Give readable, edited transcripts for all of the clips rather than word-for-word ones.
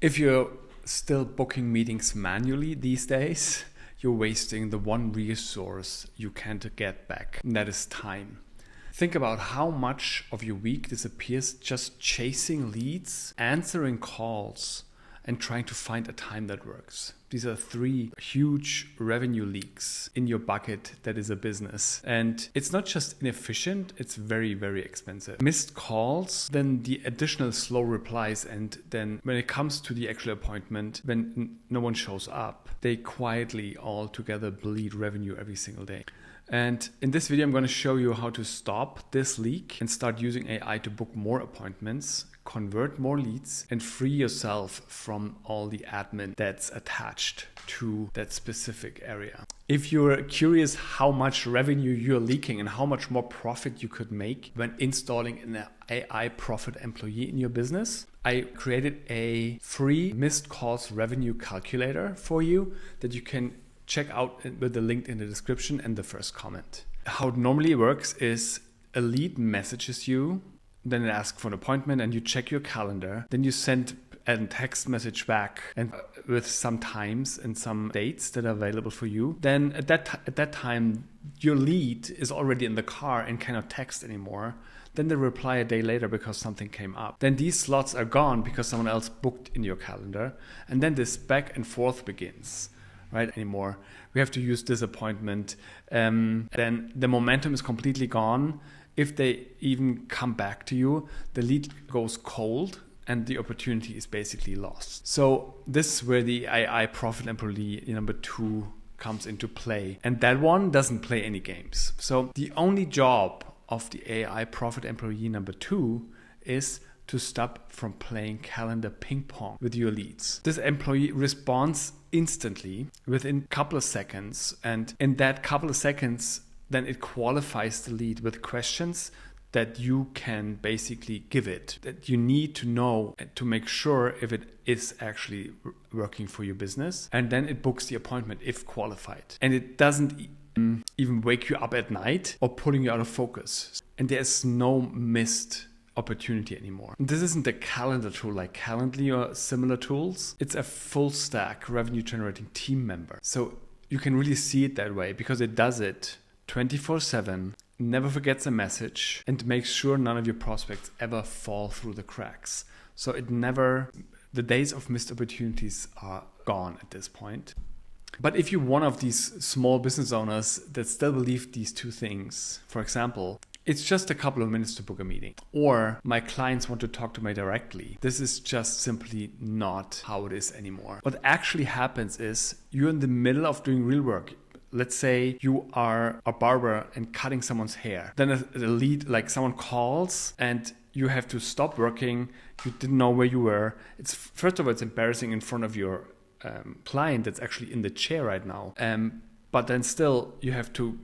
If you're still booking meetings manually these days, you're wasting the one resource you can't get back, and that is time. Think about how much of your week disappears just chasing leads, answering calls, and trying to find a time that works. These are 3 huge revenue leaks in your bucket that is a business. And it's not just inefficient, it's very, very expensive. Missed calls, then the additional slow replies, and then when it comes to the actual appointment, when no one shows up, they quietly all together bleed revenue every single day. And in this video, I'm going to show you how to stop this leak and start using AI to book more appointments, convert more leads, and free yourself from all the admin that's attached to that specific area. If you're curious how much revenue you're leaking and how much more profit you could make when installing an AI profit employee in your business, I created a free missed calls revenue calculator for you that you can check out with the link in the description and the first comment. How it normally works is a lead messages you, then it asks for an appointment and you check your calendar. Then you send a text message back and with some times and some dates that are available for you. Then at that time, your lead is already in the car and cannot text anymore. Then they reply a day later because something came up. Then these slots are gone because someone else booked in your calendar. And then this back and forth begins. Right anymore. We have to use this appointment. Then the momentum is completely gone. If they even come back to you, the lead goes cold and the opportunity is basically lost. So this is where the AI profit employee number 2 comes into play. And that one doesn't play any games. So the only job of the AI profit employee number 2 is to stop from playing calendar ping pong with your leads. This employee responds instantly within a couple of seconds. And in that couple of seconds, then it qualifies the lead with questions that you can basically give it, that you need to know to make sure if it is actually working for your business. And then it books the appointment if qualified. And it doesn't even wake you up at night or pulling you out of focus. And there's no missed opportunity anymore. This isn't a calendar tool like Calendly or similar tools. It's a full stack revenue generating team member. So you can really see it that way because it does it 24/7, never forgets a message, and makes sure none of your prospects ever fall through the cracks. So the days of missed opportunities are gone at this point. But if you're one of these small business owners that still believe these 2 things, for example, it's just a couple of minutes to book a meeting, or my clients want to talk to me directly. This is just simply not how it is anymore. What actually happens is you're in the middle of doing real work. Let's say you are a barber and cutting someone's hair. Then a lead, like someone calls and you have to stop working. You didn't know where you were. First of all, it's embarrassing in front of your client that's actually in the chair right now. But then still you have to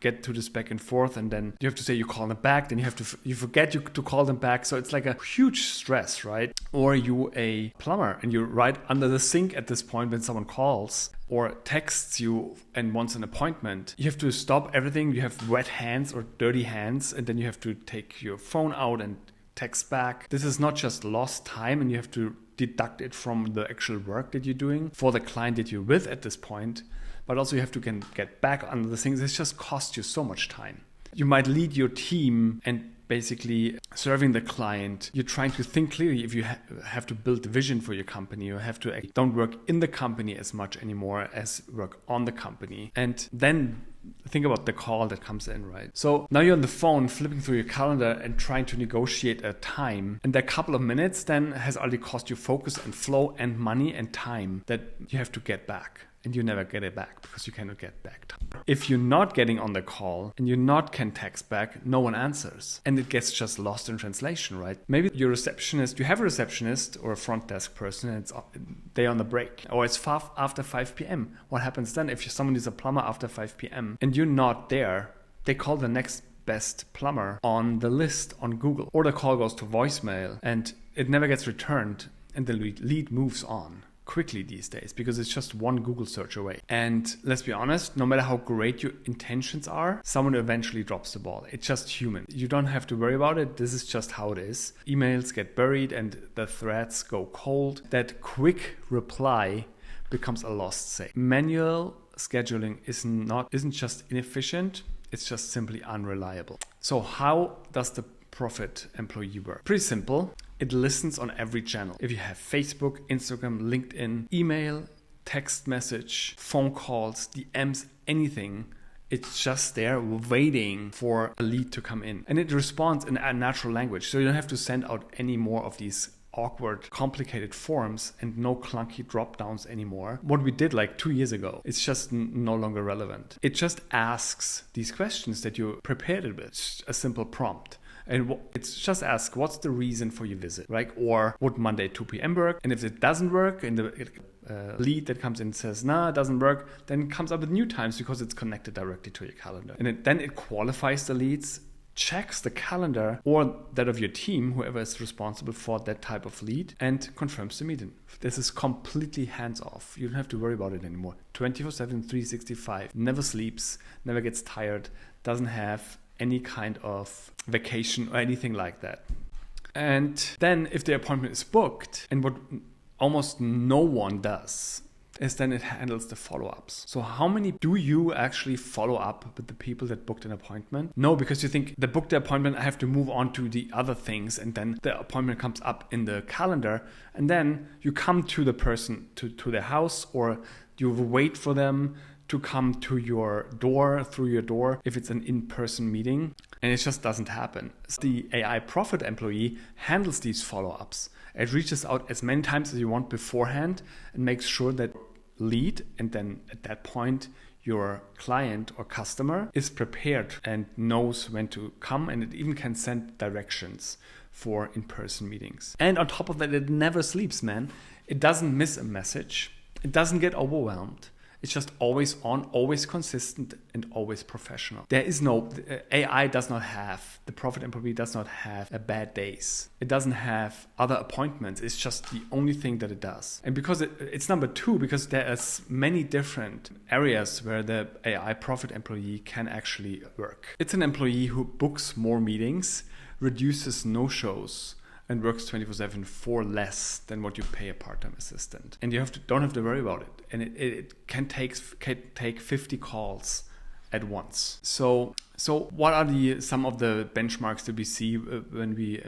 get to this back and forth, and then you have to say you call them back, then you forget to call them back. So it's like a huge stress, right? Or you a plumber and you're right under the sink at this point when someone calls or texts you and wants an appointment. You have to stop everything. You have wet hands or dirty hands, and then you have to take your phone out and text back. This is not just lost time, and you have to deduct it from the actual work that you're doing for the client that you're with at this point. But also you have to get back under the things. This just costs you so much time. You might lead your team and basically serving the client. You're trying to think clearly if you have to build a vision for your company. You have to don't work in the company as much anymore as work on the company. And then think about the call that comes in, right? So now you're on the phone flipping through your calendar and trying to negotiate a time. And that couple of minutes then has already cost you focus and flow and money and time that you have to get back. And you never get it back because you cannot get back time. If you're not getting on the call and can text back, no one answers. And it gets just lost in translation, right? Maybe you have a receptionist or a front desk person and they're on the break. Or it's after 5 p.m. What happens then if someone is a plumber after 5 p.m. and you're not there? They call the next best plumber on the list on Google. Or the call goes to voicemail and it never gets returned and the lead moves on. quickly these days because it's just one Google search away. And let's be honest, no matter how great your intentions are, someone eventually drops the ball. It's just human. You don't have to worry about it. This is just how it is. Emails get buried and the threads go cold. That quick reply becomes a lost sale. Manual scheduling isn't just inefficient, it's just simply unreliable. So how does the Profit employee work? Pretty simple. It listens on every channel. If you have Facebook, Instagram, LinkedIn, email, text message, phone calls, DMs, anything, it's just there waiting for a lead to come in. And it responds in a natural language. So you don't have to send out any more of these awkward, complicated forms and no clunky drop downs anymore. What we did like 2 years ago, it's just no longer relevant. It just asks these questions that you prepared it with. It's a simple prompt. And it's just ask, what's the reason for your visit, right? Or would Monday 2 p.m. work? And if it doesn't work and the lead that comes in says, nah, it doesn't work, then it comes up with new times because it's connected directly to your calendar. And then it qualifies the leads, checks the calendar or that of your team, whoever is responsible for that type of lead, and confirms the meeting. This is completely hands off. You don't have to worry about it anymore. 24/7, 365, never sleeps, never gets tired, doesn't have any kind of vacation or anything like that. And then if the appointment is booked, and what almost no one does is then it handles the follow-ups. So how many do you actually follow up with the people that booked an appointment? No, because you think they booked the appointment, I have to move on to the other things, and then the appointment comes up in the calendar, and then you come to the person to their house, or you wait for them to come to your door, through your door, if it's an in-person meeting, and it just doesn't happen. So the AI Profit employee handles these follow-ups. It reaches out as many times as you want beforehand and makes sure that lead, and then at that point your client or customer is prepared and knows when to come, and it even can send directions for in-person meetings. And on top of that, it never sleeps, man. It doesn't miss a message. It doesn't get overwhelmed. It's just always on, always consistent, and always professional. There is no, AI does not have, the Profit employee does not have bad days. It doesn't have other appointments. It's just the only thing that it does. And because it's number two, because there are many different areas where the AI Profit employee can actually work. It's an employee who books more meetings, reduces no-shows, and works 24/7 for less than what you pay a part-time assistant. And you don't have to worry about it. And it can take 50 calls at once. So what are some of the benchmarks that we see when we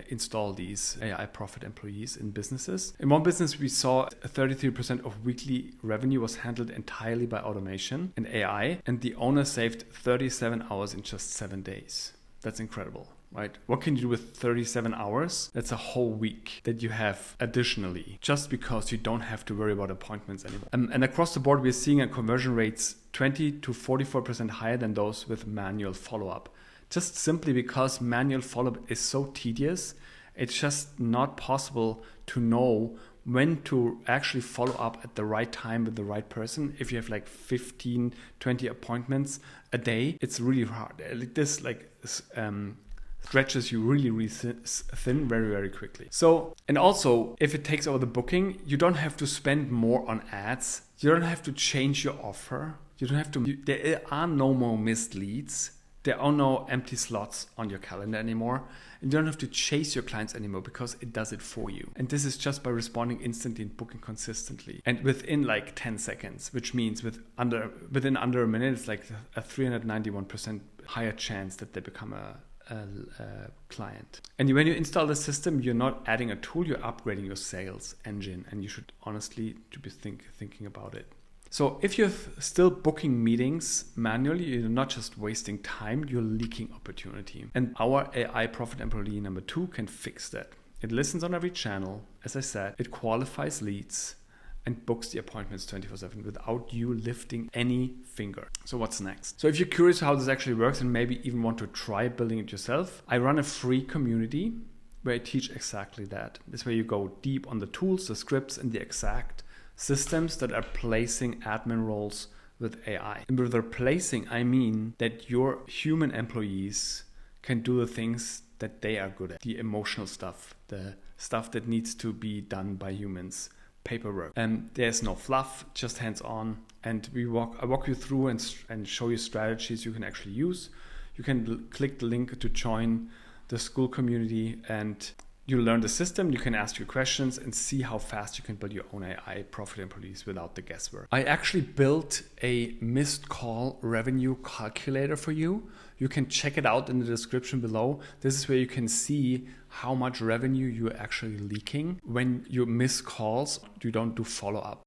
install these AI Profit employees in businesses? In one business, we saw 33% of weekly revenue was handled entirely by automation and AI, and the owner saved 37 hours in just 7 days. That's incredible. Right? What can you do with 37 hours? That's a whole week that you have additionally, just because you don't have to worry about appointments anymore. And across the board, we're seeing a conversion rates 20 to 44% higher than those with manual follow-up. Just simply because manual follow-up is so tedious, it's just not possible to know when to actually follow up at the right time with the right person. If you have like 15, 20 appointments a day, it's really hard. This stretches you really thin very, very quickly. So, and also if it takes over the booking, you don't have to spend more on ads. You don't have to change your offer. There are no more missed leads. There are no empty slots on your calendar anymore. And you don't have to chase your clients anymore because it does it for you. And this is just by responding instantly and booking consistently. And within like 10 seconds, which means within under a minute, it's like a 391% higher chance that they become a client. And when you install the system, you're not adding a tool, you're upgrading your sales engine, and you should honestly be thinking about it. So if you're still booking meetings manually, you're not just wasting time, you're leaking opportunity. And our AI Profit employee number 2 can fix that. It listens on every channel, as I said, it qualifies leads and books the appointments 24/7 without you lifting any finger. So what's next? So if you're curious how this actually works and maybe even want to try building it yourself, I run a free community where I teach exactly that. This is where you go deep on the tools, the scripts, and the exact systems that are placing admin roles with AI. And with replacing, I mean that your human employees can do the things that they are good at. The emotional stuff, the stuff that needs to be done by humans. paperwork. And there's no fluff, just hands-on. And I walk you through and show you strategies you can actually use. You can click the link to join the Skool community, and you learn the system. You can ask your questions and see how fast you can build your own AI profit and police without the guesswork. I actually built a missed call revenue calculator for you. You can check it out in the description below. This is where you can see how much revenue you're actually leaking when you miss calls, you don't do follow-up.